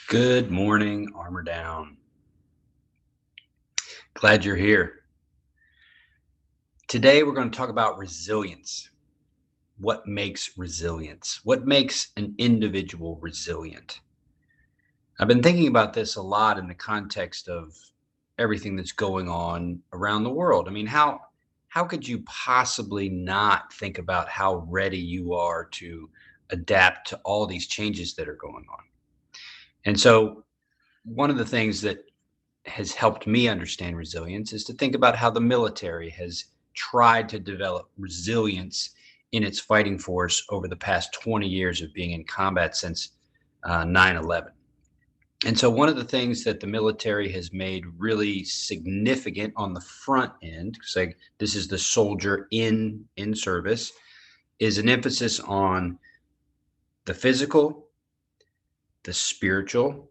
Good morning, Armor Down. Glad you're here. Today, we're going to talk about resilience. What makes resilience? What makes an individual resilient? I've been thinking about this a lot in the context of everything that's going on around the world. I mean, how could you possibly not think about how ready you are to adapt to all these changes that are going on? And so, one of the things that has helped me understand resilience is to think about how the military has tried to develop resilience in its fighting force over the past 20 years of being in combat since 9/11. And so, one of the things that the military has made really significant on the front end, because like this is the soldier in service, is an emphasis on the physical, the spiritual,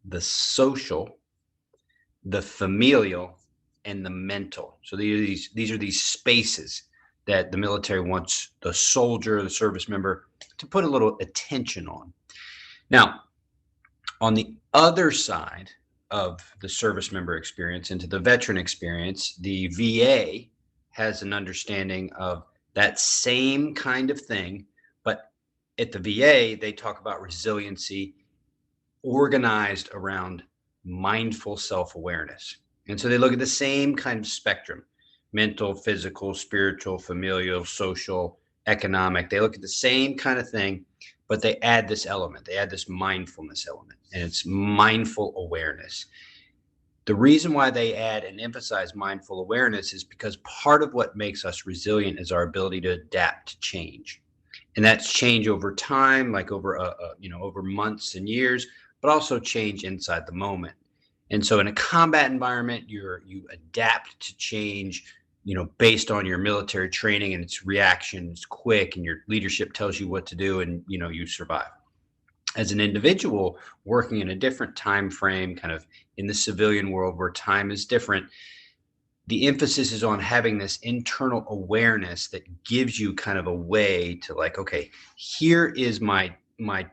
the social, the familial, and the mental. So these are these spaces that the military wants the soldier, the service member, to put a little attention on. Now, on the other side of the service member experience into the veteran experience, the VA has an understanding of that same kind of thing, but at the VA, they talk about resiliency organized around mindful self awareness. And so they look at the same kind of spectrum: mental, physical, spiritual, familial, social, economic. They look at the same kind of thing, but they add this element. They add this mindfulness element, and it's mindful awareness. The reason why they add and emphasize mindful awareness is because part of what makes us resilient is our ability to adapt to change. And that's change over time, like over months and years, but also change inside the moment. And so in a combat environment, you adapt to change, based on your military training, and its reaction is quick, and your leadership tells you what to do, and you survive. As an individual working in a different time frame, kind of in the civilian world where time is different, the emphasis is on having this internal awareness that gives you kind of a way to, like, okay, here is my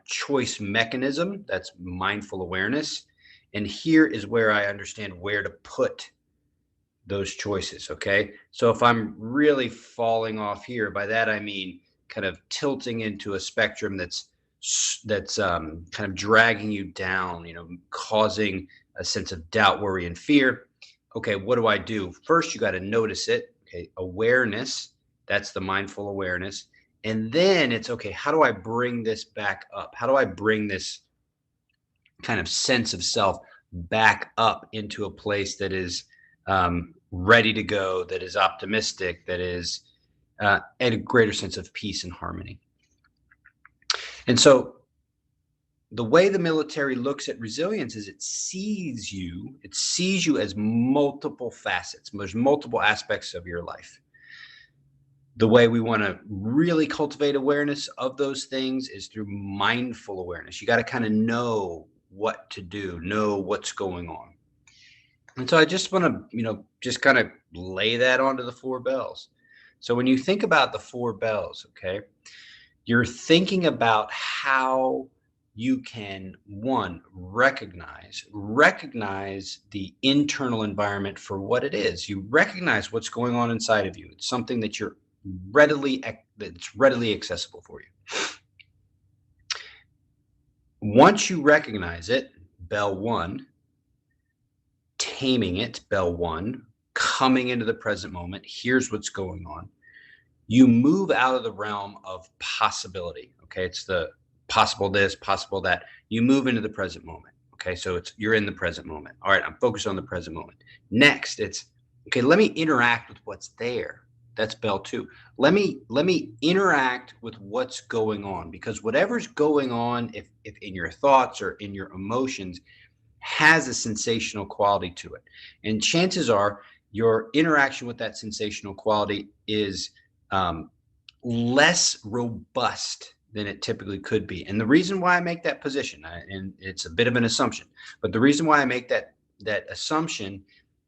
choice mechanism. That's mindful awareness. And here is where I understand where to put those choices. Okay. So if I'm really falling off here, by that I mean kind of tilting into a spectrum that's kind of dragging you down, causing a sense of doubt, worry, and fear. Okay, what do I do? First, you got to notice it. Okay, awareness. That's the mindful awareness. And then it's okay, how do I bring this back up? How do I bring this kind of sense of self back up into a place that is ready to go, that is optimistic, that is at a greater sense of peace and harmony? And so the way the military looks at resilience is it sees you as multiple facets. There's multiple aspects of your life. The way we want to really cultivate awareness of those things is through mindful awareness. You got to kind of know what to do, know what's going on. And so I just want to, just kind of lay that onto the four bells. So when you think about the four bells, okay, you're thinking about how you can, one, recognize the internal environment for what it is. You recognize what's going on inside of you. It's something that's readily accessible for you. Once you recognize it, bell one, taming it, bell one, coming into the present moment, here's what's going on. You move out of the realm of possibility. Okay, it's the possible this, possible that. You move into the present moment. Okay, so you're in the present moment. All right, I'm focused on the present moment. Next, it's okay, let me interact with what's there. That's bell two. Let me interact with what's going on, because whatever's going on, if in your thoughts or in your emotions, has a sensational quality to it. And chances are your interaction with that sensational quality is less robust than it typically could be. And the reason why I make that position, and it's a bit of an assumption, but the reason why I make that assumption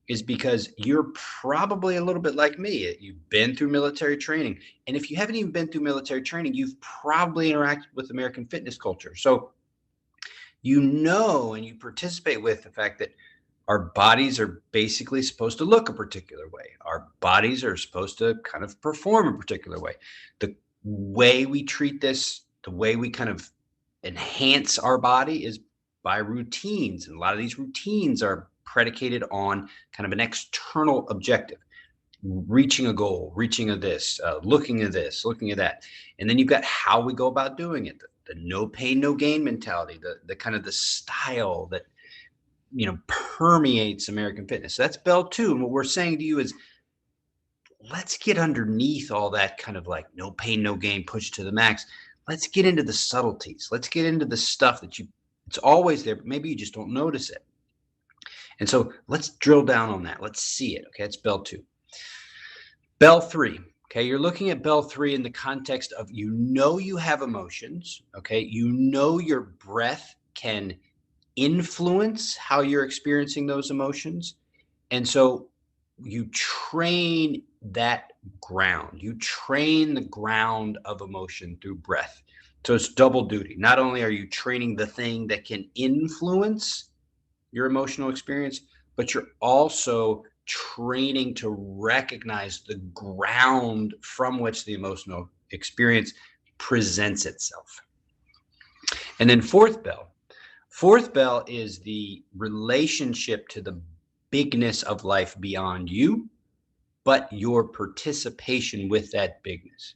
is because you're probably a little bit like me. You've been through military training. And if you haven't even been through military training, you've probably interacted with American fitness culture. So You know, and you participate with the fact that our bodies are basically supposed to look a particular way. Our bodies are supposed to kind of perform a particular way. The way we treat this, the way we kind of enhance our body is by routines. And a lot of these routines are predicated on kind of an external objective, reaching a goal, reaching a this, looking at this, looking at that. And then you've got how we go about doing it, the no pain, no gain mentality, the kind of the style that permeates American fitness. So that's Bell 2. And what we're saying to you is, let's get underneath all that kind of like no pain, no gain, push to the max. Let's get into the subtleties. Let's get into the stuff that it's always there, but maybe you just don't notice it. And so let's drill down on that. Let's see it. Okay. It's Bell 2. Bell 3. Okay. You're looking at Bell 3 in the context of, you have emotions. Okay. Your breath can influence how you're experiencing those emotions. And so you train that ground. You train the ground of emotion through breath. So it's double duty. Not only are you training the thing that can influence your emotional experience, but you're also training to recognize the ground from which the emotional experience presents itself. And then fourth bell is the relationship to the bigness of life beyond you, but your participation with that bigness.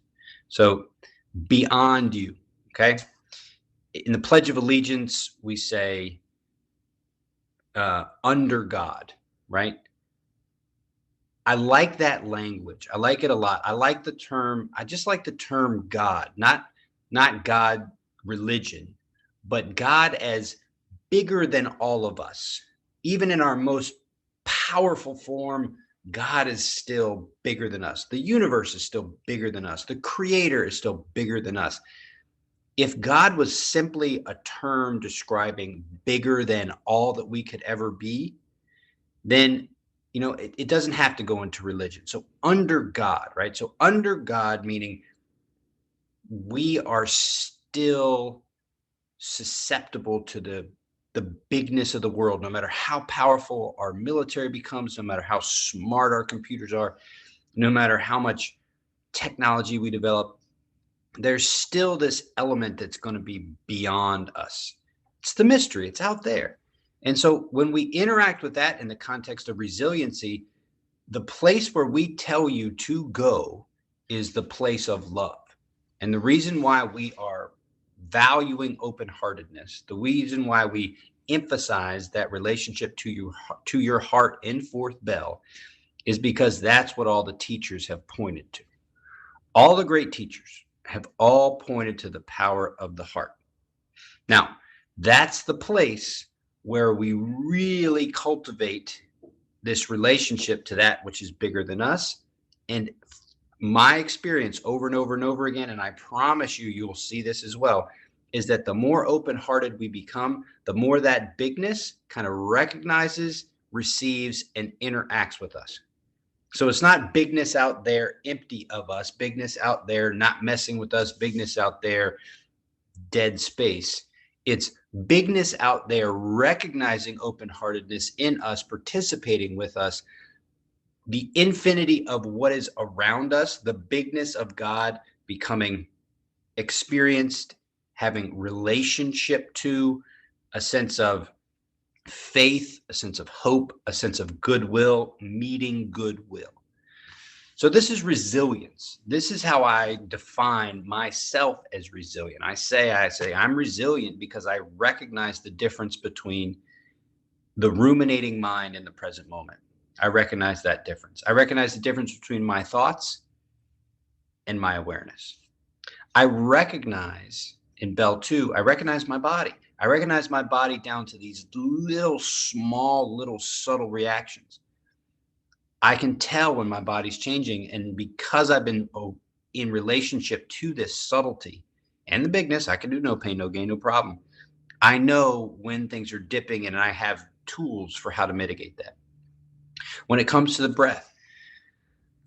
So beyond you, okay? In the Pledge of Allegiance, we say under God, right? I like that language. I like it a lot. I just like the term God, not God religion, but God as bigger than all of us. Even in our most powerful form, God is still bigger than us. The universe is still bigger than us. The creator is still bigger than us. If God was simply a term describing bigger than all that we could ever be, then it doesn't have to go into religion. So under God, right? So under God, meaning we are still susceptible to the bigness of the world, no matter how powerful our military becomes, no matter how smart our computers are, no matter how much technology we develop, there's still this element that's going to be beyond us. It's the mystery. It's out there. And so when we interact with that in the context of resiliency, the place where we tell you to go is the place of love. And the reason why we are valuing open-heartedness, the reason why we emphasize that relationship to your heart in fourth bell, is because that's what all the teachers have pointed to. All the great teachers have all pointed to the power of the heart. Now, that's the place where we really cultivate this relationship to that which is bigger than us. And my experience over and over and over again, and I promise you'll see this as well, is that the more open-hearted we become, the more that bigness kind of recognizes, receives, and interacts with us. So it's not bigness out there empty of us, bigness out there not messing with us, bigness out there dead space. It's bigness out there recognizing open-heartedness in us, participating with us, the infinity of what is around us, the bigness of God becoming experienced, having relationship to, a sense of faith, a sense of hope, a sense of goodwill, meeting goodwill. So this is resilience. This is how I define myself as resilient. I say I'm resilient because I recognize the difference between the ruminating mind and the present moment. I recognize that difference. I recognize the difference between my thoughts and my awareness. I recognize in Bell 2, I recognize my body. I recognize my body down to these little small, little subtle reactions. I can tell when my body's changing. And because I've been in relationship to this subtlety and the bigness, I can do no pain, no gain, no problem. I know when things are dipping and I have tools for how to mitigate that. When it comes to the breath,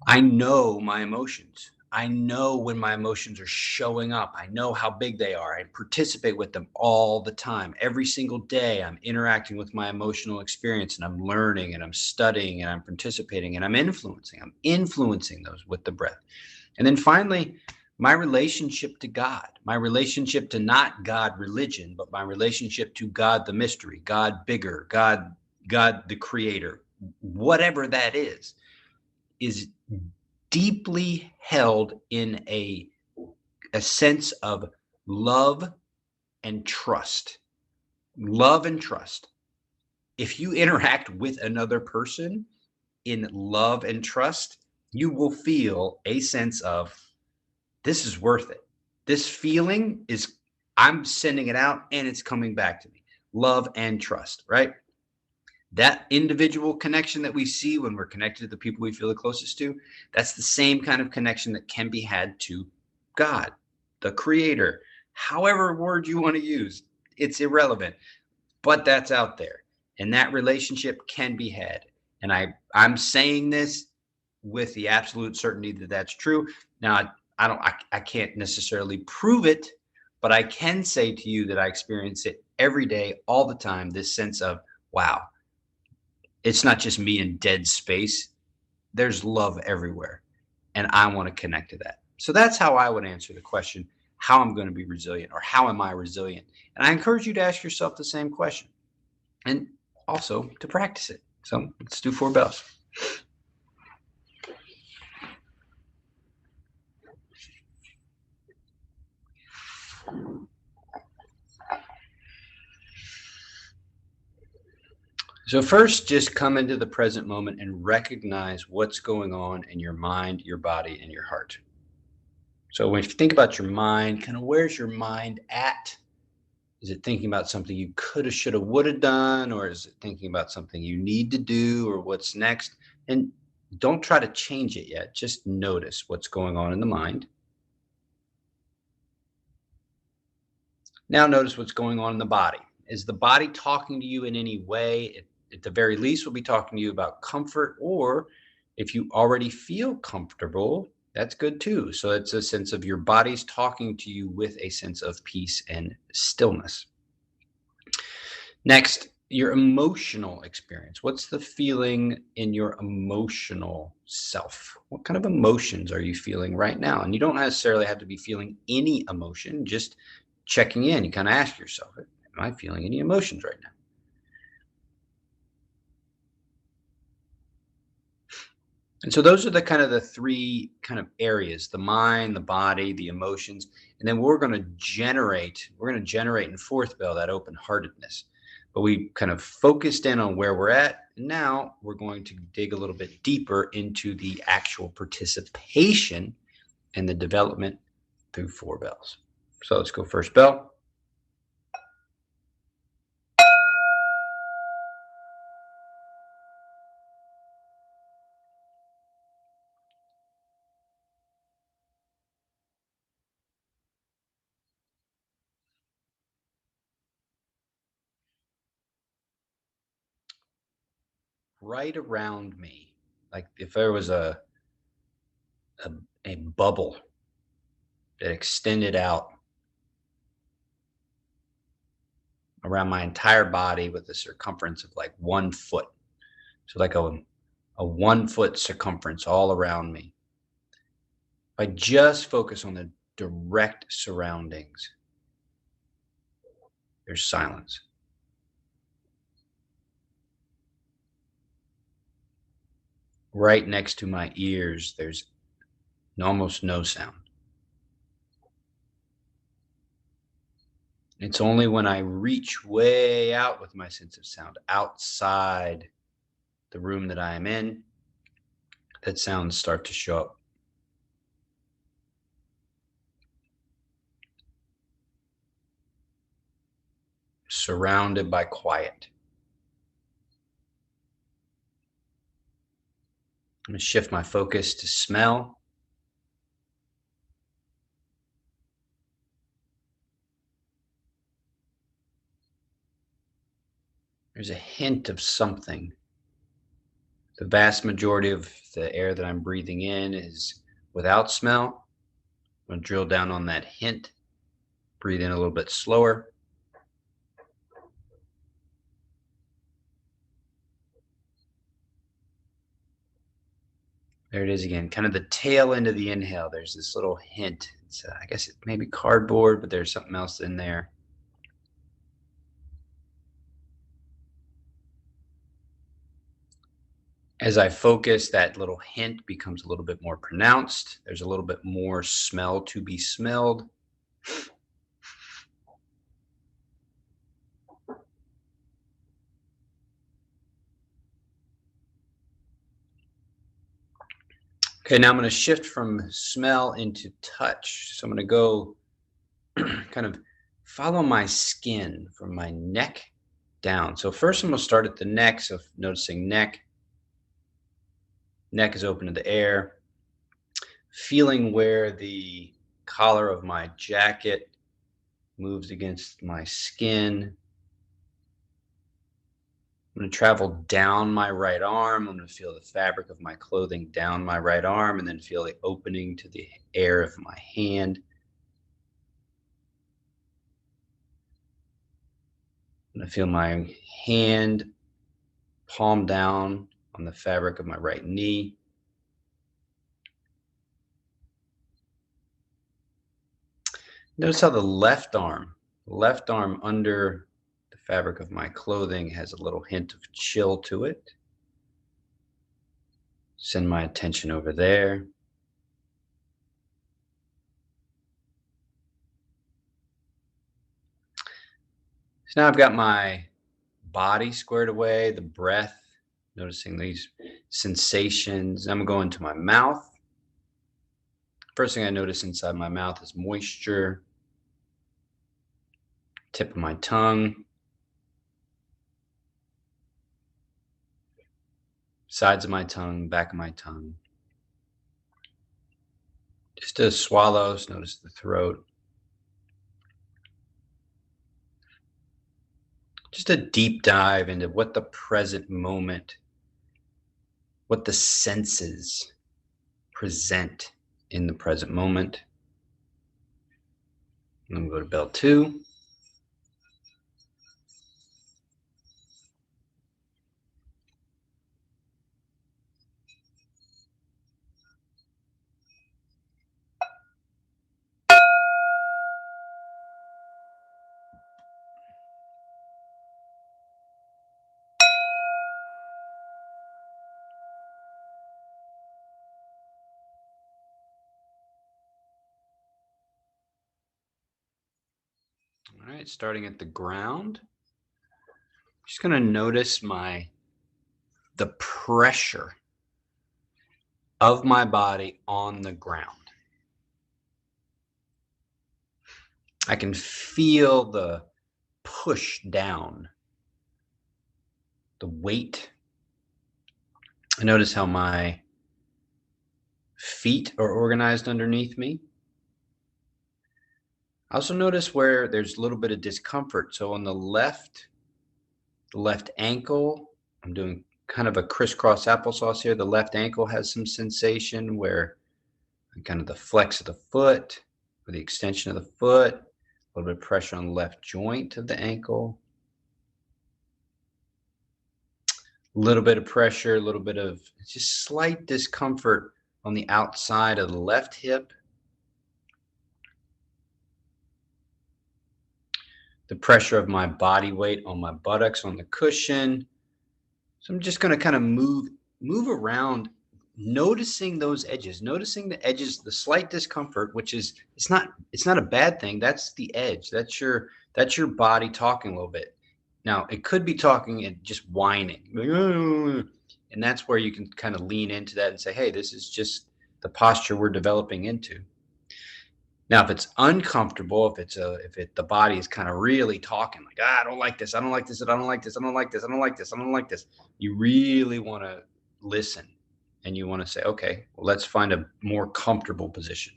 I know my emotions. I know when my emotions are showing up. I know how big they are. I participate with them all the time. Every single day, I'm interacting with my emotional experience, and I'm learning and I'm studying and I'm participating and I'm influencing. I'm influencing those with the breath. And then finally, my relationship to God, my relationship to not God religion, but my relationship to God the mystery, God bigger, God the creator, whatever that is deeply held in a sense of love and trust. Love and trust. If you interact with another person in love and trust, you will feel a sense of, this is worth it. This feeling is, I'm sending it out and it's coming back to me. Love and trust, right? That individual connection that we see when we're connected to the people we feel the closest to, that's the same kind of connection that can be had to God, the creator, however word you want to use. It's irrelevant, but that's out there. And that relationship can be had. And I'm saying this with the absolute certainty that that's true. Now, I can't necessarily prove it, but I can say to you that I experience it every day, all the time, this sense of, wow, it's not just me in dead space. There's love everywhere. And I want to connect to that. So that's how I would answer the question, how I'm going to be resilient, or how am I resilient? And I encourage you to ask yourself the same question and also to practice it. So let's do 4 bells. So first, just come into the present moment and recognize what's going on in your mind, your body, and your heart. So when you think about your mind, kind of where's your mind at? Is it thinking about something you coulda, shoulda, woulda done, or is it thinking about something you need to do, or what's next? And don't try to change it yet. Just notice what's going on in the mind. Now notice what's going on in the body. Is the body talking to you in any way? At the very least, we'll be talking to you about comfort, or if you already feel comfortable, that's good too. So it's a sense of your body's talking to you with a sense of peace and stillness. Next, your emotional experience. What's the feeling in your emotional self? What kind of emotions are you feeling right now? And you don't necessarily have to be feeling any emotion, just checking in. You kind of ask yourself, am I feeling any emotions right now? And so those are the kind of the 3 kind of areas: the mind, the body, the emotions. And then we're going to generate in 4th bell that open-heartedness. But we kind of focused in on where we're at. And now we're going to dig a little bit deeper into the actual participation and the development through 4 bells. So let's go 1st bell. Right around me, like if there was a, a bubble that extended out around my entire body with a circumference of like 1 foot. So like a 1 foot circumference all around me. If I just focus on the direct surroundings, there's silence. Right next to my ears, there's almost no sound. It's only when I reach way out with my sense of sound outside the room that I am in that sounds start to show up. Surrounded by quiet. I'm going to shift my focus to smell. There's a hint of something. The vast majority of the air that I'm breathing in is without smell. I'm going to drill down on that hint. Breathe in a little bit slower. There it is again, kind of the tail end of the inhale. There's this little hint. It's, I guess it may be cardboard, but there's something else in there. As I focus, that little hint becomes a little bit more pronounced. There's a little bit more smell to be smelled. Okay, now I'm going to shift from smell into touch. So I'm going to go kind of follow my skin from my neck down. So first I'm going to start at the neck. So noticing neck. Neck is open to the air. Feeling where the collar of my jacket moves against my skin. I'm going to travel down my right arm. I'm going to feel the fabric of my clothing down my right arm and then feel the opening to the air of my hand. I'm going to feel my hand palm down on the fabric of my right knee. Notice how the left arm under the fabric of my clothing has a little hint of chill to it. Send my attention over there. So now I've got my body squared away, the breath, noticing these sensations. I'm going to my mouth. First thing I notice inside my mouth is moisture. Tip of my tongue. Sides of my tongue, back of my tongue. Just a swallow, so notice the throat. Just a deep dive into what the present moment, what the senses present in the present moment. And then we'll go to bell 2. All right, starting at the ground. Just going to notice the pressure of my body on the ground. I can feel the push down, the weight. I notice how my feet are organized underneath me. I also notice where there's a little bit of discomfort. So on the left ankle, I'm doing kind of a crisscross applesauce here. The left ankle has some sensation where kind of the flex of the foot or the extension of the foot, a little bit of pressure on the left joint of the ankle. A little bit of pressure, a little bit of just slight discomfort on the outside of the left hip. The pressure of my body weight on my buttocks on the cushion. So I'm just going to kind of move around, noticing those edges, noticing the edges, the slight discomfort, which is it's not a bad thing. That's the edge. That's your body talking a little bit. Now it could be talking and just whining, and that's where you can kind of lean into that and say, hey, this is just the posture we're developing into. Now, if it's uncomfortable, if the body is kind of really talking like, I don't like this, I don't like this, I don't like this, I don't like this, I don't like this, I don't like this, you really want to listen and you want to say, okay, well, let's find a more comfortable position.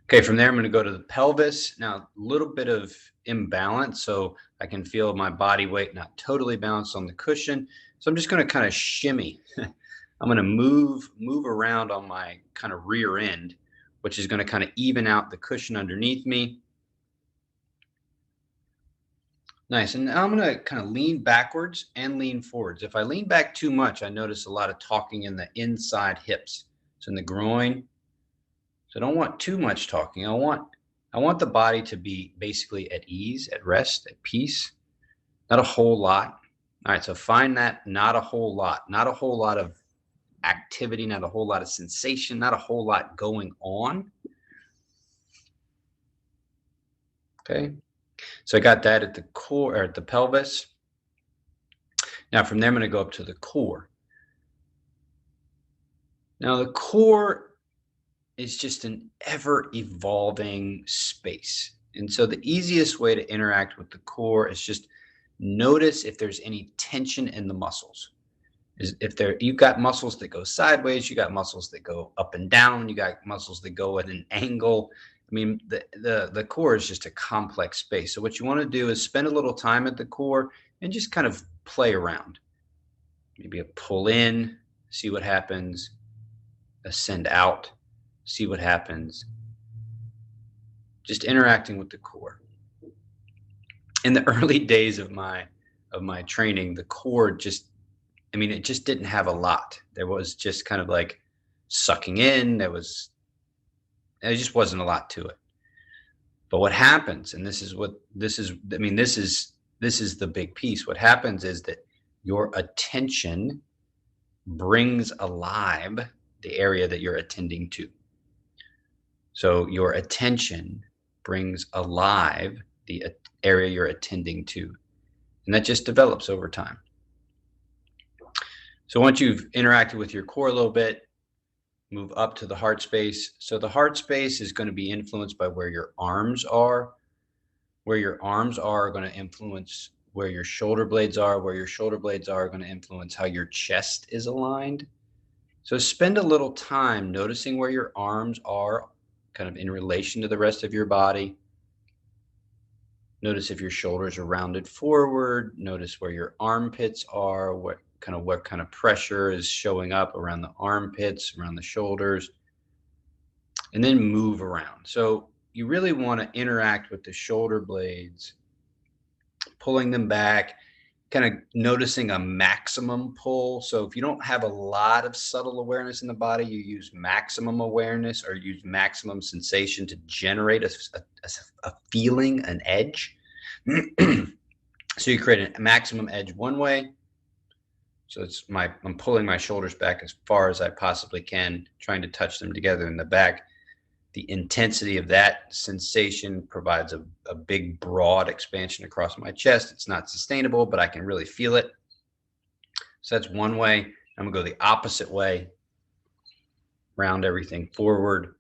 Okay, from there, I'm going to go to the pelvis. Now, a little bit of imbalance, so I can feel my body weight not totally balanced on the cushion. So I'm just going to kind of shimmy. I'm going to move around on my kind of rear end, which is going to kind of even out the cushion underneath me. Nice. And now I'm going to kind of lean backwards and lean forwards. If I lean back too much, I notice a lot of talking in the inside hips. So in the groin. So I don't want too much talking. I want the body to be basically at ease, at rest, at peace. Not a whole lot. All right, so find that not a whole lot. Not a whole lot of activity, not a whole lot of sensation, not a whole lot going on. Okay, so I got that at the core, or at the pelvis. Now from there, I'm going to go up to the core. Now the core is just an ever-evolving space. And so the easiest way to interact with the core is just notice if there's any tension in the muscles. You've got muscles that go sideways, you got muscles that go up and down, you got muscles that go at an angle. I mean, the core is just a complex space. So what you want to do is spend a little time at the core and just kind of play around. Maybe a pull in, see what happens, a send out, see what happens. Just interacting with the core. In the early days of my training, the core just, I mean, it just didn't have a lot. There was just kind of like sucking in. There just wasn't a lot to it. But what happens, and this is the big piece. What happens is that your attention brings alive the area that you're attending to. So your attention brings alive the area you're attending to. And that just develops over time. So once you've interacted with your core a little bit, move up to the heart space. So the heart space is going to be influenced by where your arms are. Where your arms are going to influence where your shoulder blades are. Where your shoulder blades are going to influence how your chest is aligned. So spend a little time noticing where your arms are kind of in relation to the rest of your body. Notice if your shoulders are rounded forward. Notice where your armpits are, what kind of pressure is showing up around the armpits, around the shoulders, and then move around. So you really want to interact with the shoulder blades, pulling them back, kind of noticing a maximum pull. So if you don't have a lot of subtle awareness in the body, you use maximum awareness or use maximum sensation to generate a feeling, an edge. So you create a maximum edge one way. So I'm pulling my shoulders back as far as I possibly can, trying to touch them together in the back. The intensity of that sensation provides a big, broad expansion across my chest. It's not sustainable, but I can really feel it. So that's one way. I'm going to go the opposite way. Round everything forward.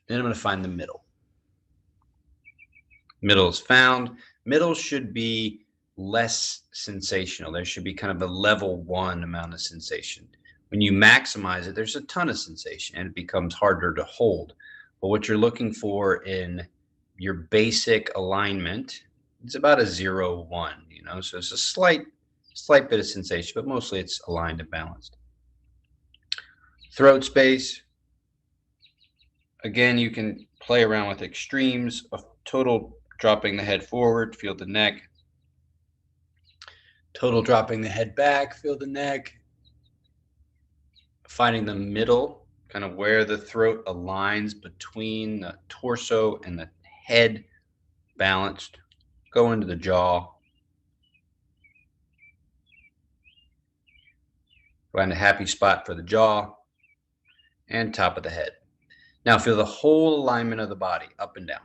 Then I'm going to find the middle. Middle is found. Middle should be less sensational. There should be kind of a level 1 amount of sensation. When you maximize it, there's a ton of sensation and it becomes harder to hold. But what you're looking for in your basic alignment, it's about a 0-1, so it's a slight bit of sensation, but mostly it's aligned and balanced. Throat space. Again, you can play around with extremes of total dropping the head forward, feel the neck. Total dropping the head back, feel the neck. Finding the middle, kind of where the throat aligns between the torso and the head, balanced. Go into the jaw. Find a happy spot for the jaw and top of the head. Now feel the whole alignment of the body, up and down.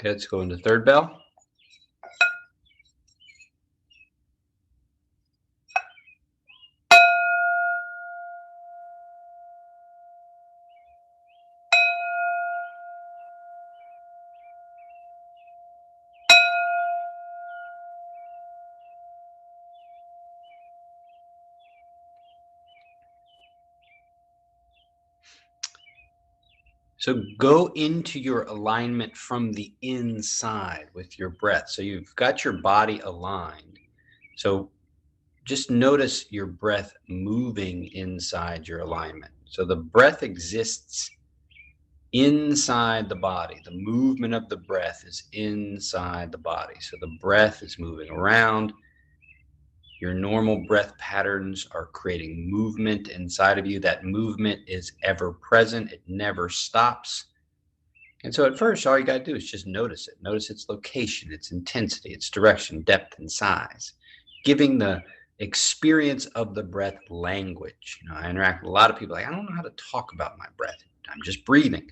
Okay, let's go into third bell. So go into your alignment from the inside with your breath. So you've got your body aligned. So just notice your breath moving inside your alignment. So the breath exists inside the body. The movement of the breath is inside the body. So the breath is moving around. Your normal breath patterns are creating movement inside of you. That movement is ever present, it never stops. And so at first, all you got to do is just notice it. Notice its location, its intensity, its direction, depth, and size, giving the experience of the breath language. I interact with a lot of people like, I don't know how to talk about my breath. I'm just breathing.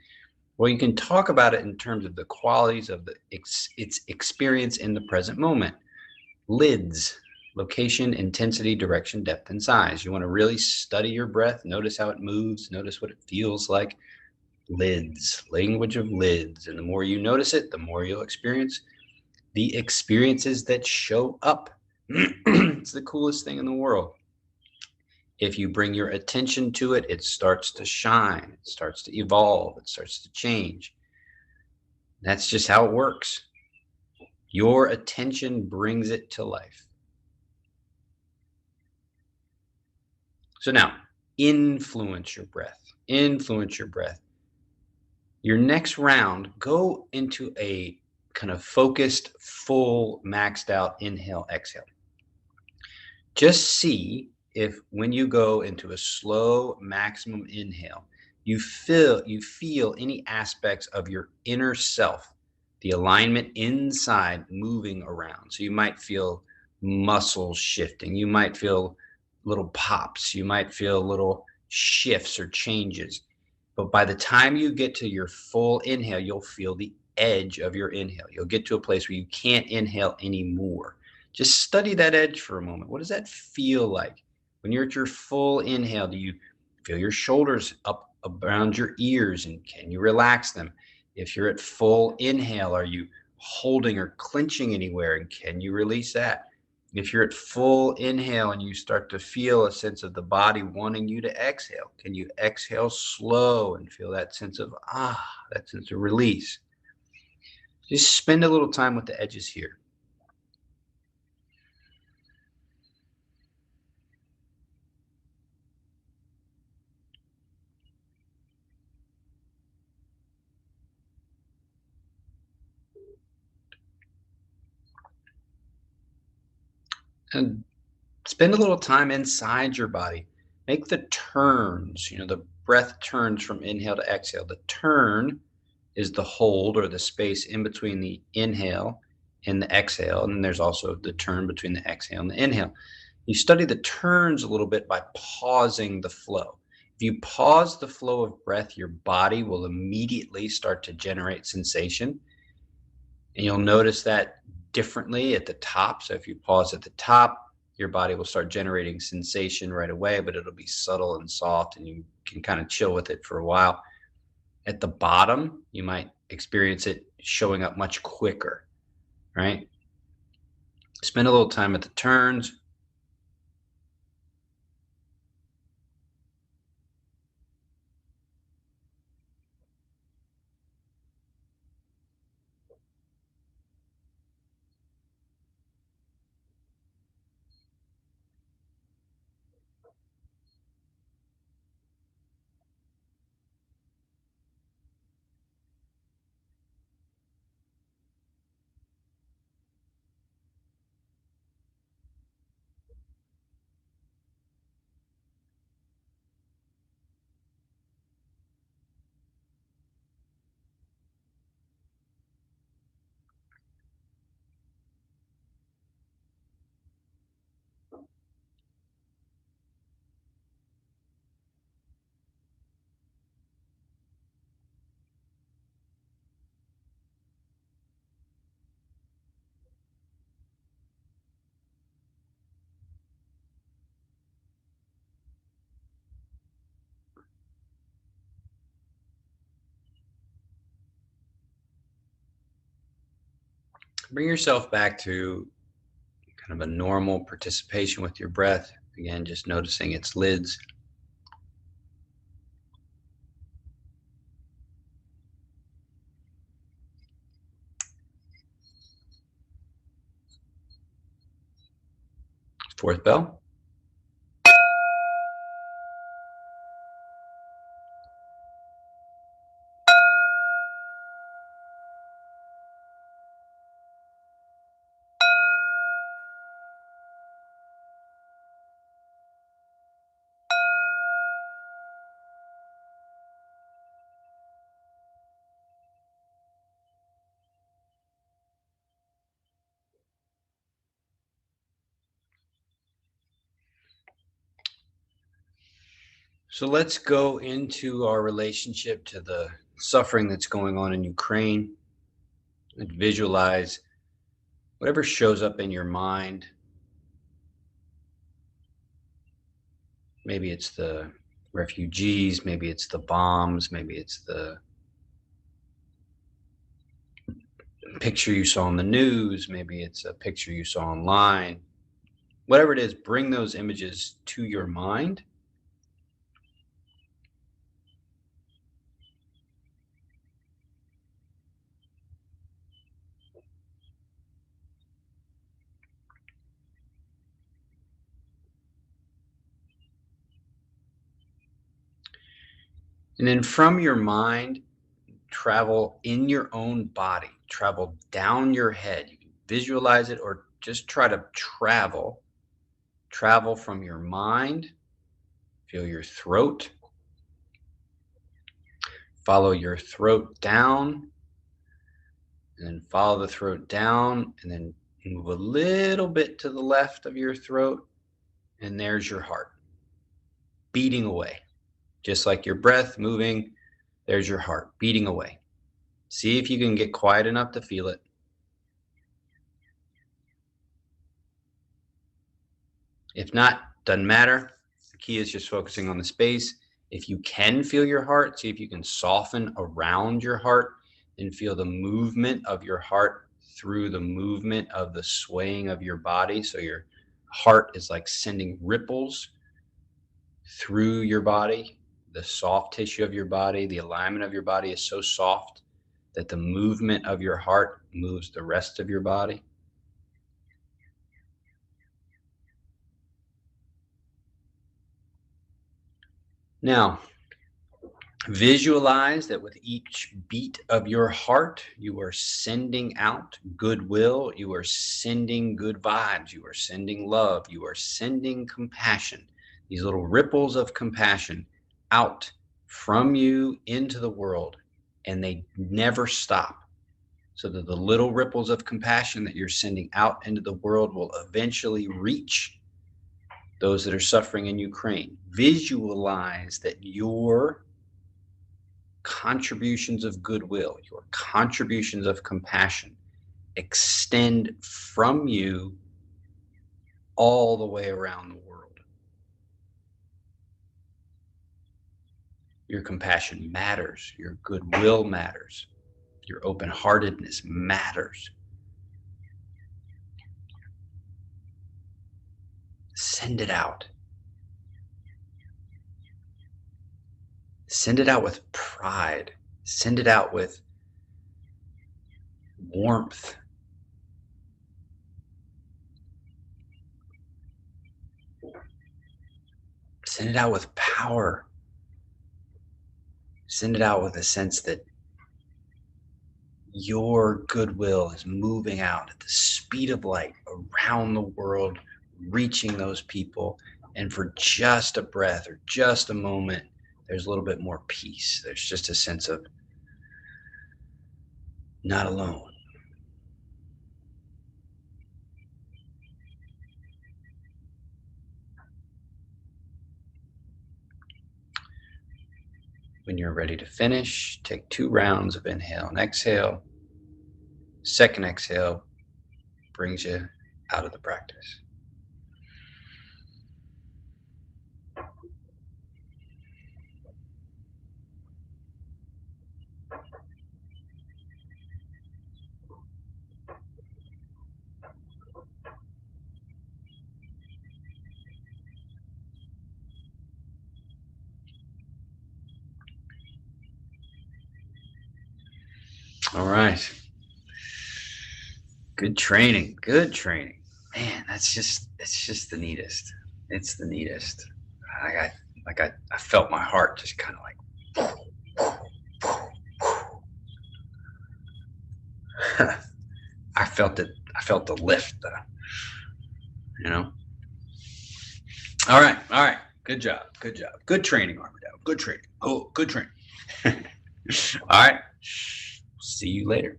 Well, you can talk about it in terms of the qualities of its experience in the present moment. Lids, location, intensity, direction, depth, and size. You want to really study your breath. Notice how it moves. Notice what it feels like. Lids, language of lids. And the more you notice it, the more you'll experience the experiences that show up. It's the coolest thing in the world. If you bring your attention to it, it starts to shine, it starts to evolve, it starts to change. That's just how it works. Your attention brings it to life. So now, influence your breath. Influence your breath. Your next round, go into a kind of focused, full, maxed out inhale, exhale. Just see if when you go into a slow maximum inhale, you feel any aspects of your inner self, the alignment inside moving around. So you might feel muscles shifting. You might feel little pops. You might feel little shifts or changes. But by the time you get to your full inhale, you'll feel the edge of your inhale. You'll get to a place where you can't inhale anymore. Just study that edge for a moment. What does that feel like? When you're at your full inhale, do you feel your shoulders up around your ears, and can you relax them? If you're at full inhale, are you holding or clenching anywhere, and can you release that? If you're at full inhale and you start to feel a sense of the body wanting you to exhale, can you exhale slow and feel that sense of that sense of release? Just spend a little time with the edges here. And spend a little time inside your body. Make the turns. The breath turns from inhale to exhale. The turn is the hold or the space in between the inhale and the exhale. And then there's also the turn between the exhale and the inhale. You study the turns a little bit by pausing the flow. If you pause the flow of breath, your body will immediately start to generate sensation. And you'll notice that differently at the top. So if you pause at the top, your body will start generating sensation right away, but it'll be subtle and soft, and you can kind of chill with it for a while. At the bottom, you might experience it showing up much quicker, right? Spend a little time at the turns. Bring yourself back to kind of a normal participation with your breath. Again, just noticing its lids. Fourth bell. So let's go into our relationship to the suffering that's going on in Ukraine and visualize whatever shows up in your mind. Maybe it's the refugees, maybe it's the bombs, maybe it's the picture you saw on the news, maybe it's a picture you saw online. Whatever it is, bring those images to your mind. And then from your mind, travel in your own body, travel down your head. You can visualize it or just try to travel from your mind. Feel your throat. Follow your throat down, and then follow the throat down, and then move a little bit to the left of your throat, and there's your heart beating away. Just like your breath moving, there's your heart beating away. See if you can get quiet enough to feel it. If not, doesn't matter. The key is just focusing on the space. If you can feel your heart, see if you can soften around your heart and feel the movement of your heart through the movement of the swaying of your body. So your heart is like sending ripples through your body. The soft tissue of your body, the alignment of your body is so soft that the movement of your heart moves the rest of your body. Now, visualize that with each beat of your heart, you are sending out goodwill, you are sending good vibes, you are sending love, you are sending compassion. These little ripples of compassion out from you into the world, and they never stop. So that the little ripples of compassion that you're sending out into the world will eventually reach those that are suffering in Ukraine. Visualize that your contributions of goodwill, your contributions of compassion extend from you all the way around the world. Your compassion matters, your goodwill matters, your open-heartedness matters. Send it out. Send it out with pride. Send it out with warmth. Send it out with power. Send it out with a sense that your goodwill is moving out at the speed of light around the world, reaching those people. And for just a breath or just a moment, there's a little bit more peace. There's just a sense of not alone. When you're ready to finish, take 2 rounds of inhale and exhale. Second exhale brings you out of the practice. All right. Good training. Good training. Man, it's just the neatest. It's the neatest. I felt my heart just kind of like, I felt it. I felt the lift, you know? All right. All right. Good job. Good job. Good training, Armadale. Good training. Oh, good training. All right. See you later.